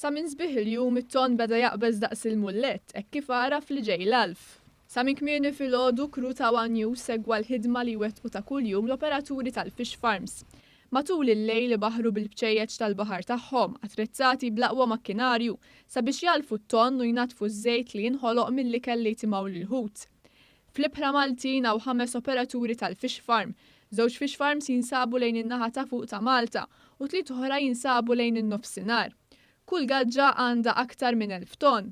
Sa minn sbieħ il-jum it-ton beda jaqbeż daqs il-mullett, hekk kif ara fl ġej l-alf. Sa minn kmieni filgħodu kru ta' One News segwa l-ħidma li wettqu ta' kuljum l-operaturi tal-fish farms. Matul il-lejl baħru bil-bċejjeċ tal-baħar tagħhom, attrezzati bl-aqwa makkinarju sabiex jalfu t-ton u jnatfu ż-żejt li jinħoloq mill-ikel li jtimgħu lil-ħut. Fl-Ibħra Maltin hawn 5 operaturi tal-fish farm. Żewġ fish farms jinsabu lejn in-naħa ta' fuq ta' Malta u 3 oħra jinsabu lejn in-nofsinhar. Kull gaġġa għandha aktar minn 1000 ton.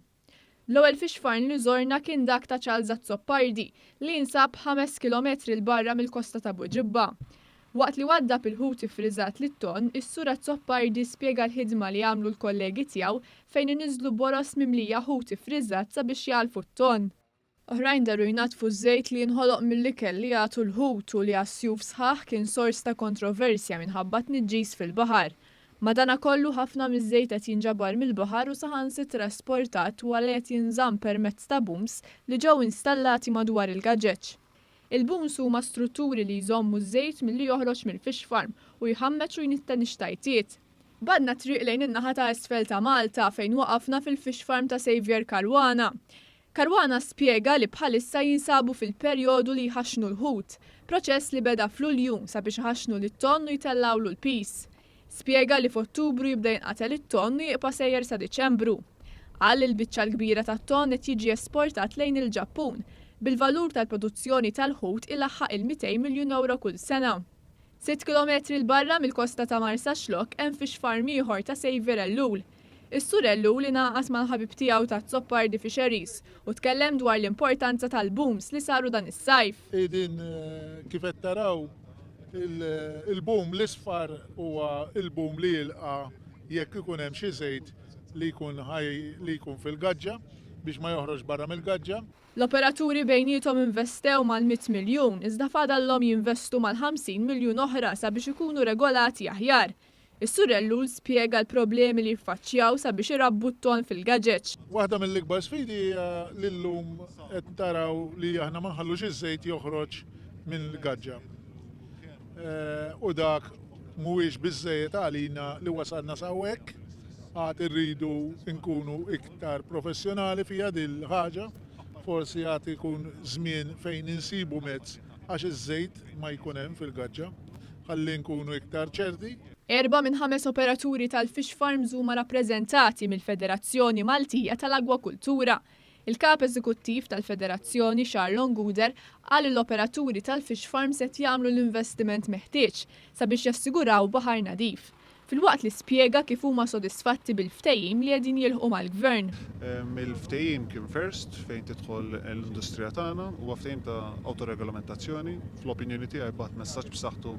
L-ewwel fish farm li żorna kien dak ta' Ċalza Zoppardi li jinsab 5 kilometri l barra mill-kosta ta' Buġibba. Waqt li waddab il-ħut ifriżat lit-ton, is-sura Zoppardi spjega l-ħidma li għamlu l-kollegi tiegħu fejn iniżlu boros mimlija ħut ifriżat sabiex jalfu t-ton. Oħrajn daru jnatfu ż-żejt li jinħoloq mill-ikel li jagħtu l-ħut u li għas-sjuf sħaħ kien sors ta' kontroversja minħabba tniġġis fil-baħar. Madana kollu ħafna miż-żejt qed jinġabar mill-baħar u saħansitra trasportat u qed jinżamm permezz ta' booms li ġew installati madwar il-gaġġeġġ. Il-booms huma strutturi li jżommu ż-żejt milli joħroġ mill-fish farm u jħammeċ u jnitta nixtajtiet. Badna triq lejn in-naħa ta' isfel ta' Malta fejn waqafna fil-fish farm ta' Xavier Karwana. Karwana spjega li bħalissa jinsabu fil-perjodu li jħaxnu l-ħut, proċess li beda fl-Ulju sabiex ħaxnu lit-ton u jtellawlu l-pis. Spjega li f'Ottubru jibda jinqatel it-ton u jibqa' sejjer sa Diċembru. Qal il-biċċa l-kbira tat-ton qed jiġi esportat lejn il-Ġappun bil-valur tal-produzzjoni tal-ħut ilaħħaq il-200 miljun euro kull sena. 6 kilometri l barra mill-kosta ta' Marsa Xlok hemm fish farm ieħor ta' Xavier Ellul. Is-sur Ellul ingħaqad mal-ħabib tiegħu ta' Zoppardi Fisheries u tkellem dwar l-importanza tal-booms li saru dan is-sajf. Qegħdin kif qed taraw il-boom l-isfar huwa il-boom li jilqa' jekk ikun hemm xi żejt li jkun fil-gaġġa biex ma joħroġ barra mill-gaġġa. L-operaturi bejnietom investew mal-100 miljun, iżda fadallhom jinvestu mal-50 miljun oħra sabiex ikunu regolati aħjar. Is-sur Ellul spjega l-problemi li jiffaċċjaw sabiex irabbu t-ton fil-gaġġeġġ. Waħda mill-ikbar sfidi li llum qed taraw li aħna ma nħallux iż-żejt joħroġ mill-gaġġa. U dak mhuwiex biżżejjed għalina li wasalna sawhekk, għad irridu nkunu iktar professjonali fiha dil ħaġa, forsi għad ikun żmien fejn insibu mezz għax iż-żejt ma jkun hemm fil-gaġġa, ħalli nkunu iktar ċerti. 4 minn 5 operaturi tal-fish farms huma rappreżentati mill-Federazzjoni Maltija tal-Agwakultura. Il-kap eżekuttiv tal-Federazzjoni Charlon Guder qal l-operaturi tal-fish farms qed jagħmlu l-investiment meħtieġ sabiex jassiguraw baħar nadif. Filwaqt li spjega kif huma sodisfatti bil-ftehim li qegħdin jilħqu mal-Gvern. Il-ftehim kien first fejn tidħol l-industrija tagħna huwa ftehim ta' autoregolamentazzjoni. Fl-opinjoni tiegħi bagħat messaġġ b'saħħtu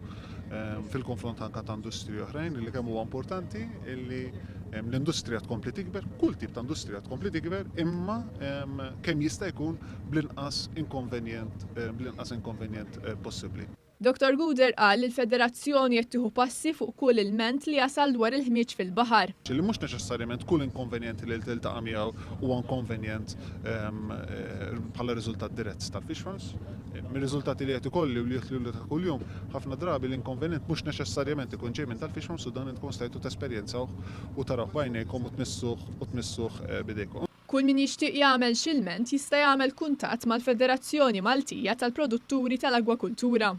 fil-konfront anke ta' industriji oħrajn li kemm huwa importanti illi l-industrija tkompli tikber, kull tip ta' industrija tkompli tikber, imma kemm jista' jkun bl-inqas inkonvenjent possibbli. Dr. Guder qal li l-Federazzjoni qed tieħu passi fuq kull ilment li jasal dwar il-ħmieġ fil-baħar. Li mhux neċessarjament kull inkonvenjent li tiltaqa' miegħu huwa inkonvenjent bħala riżultat dirett tal-fish farms. Mir-riżultati li qed ikolli u li jitlu ta' kuljum, ħafna drabi l-inkonvenjent mhux neċessarjament ikun ġej minn tal-fish farms u dan intkun stajtu tesperjenzawh u taraw b'għajnejkom u tmissuh b'idejkom. Kull min jixtieq jagħmel x'ilment jista' jagħmel kuntatt mal-Federazzjoni Maltija tal-Produtturi tal-Agwakultura.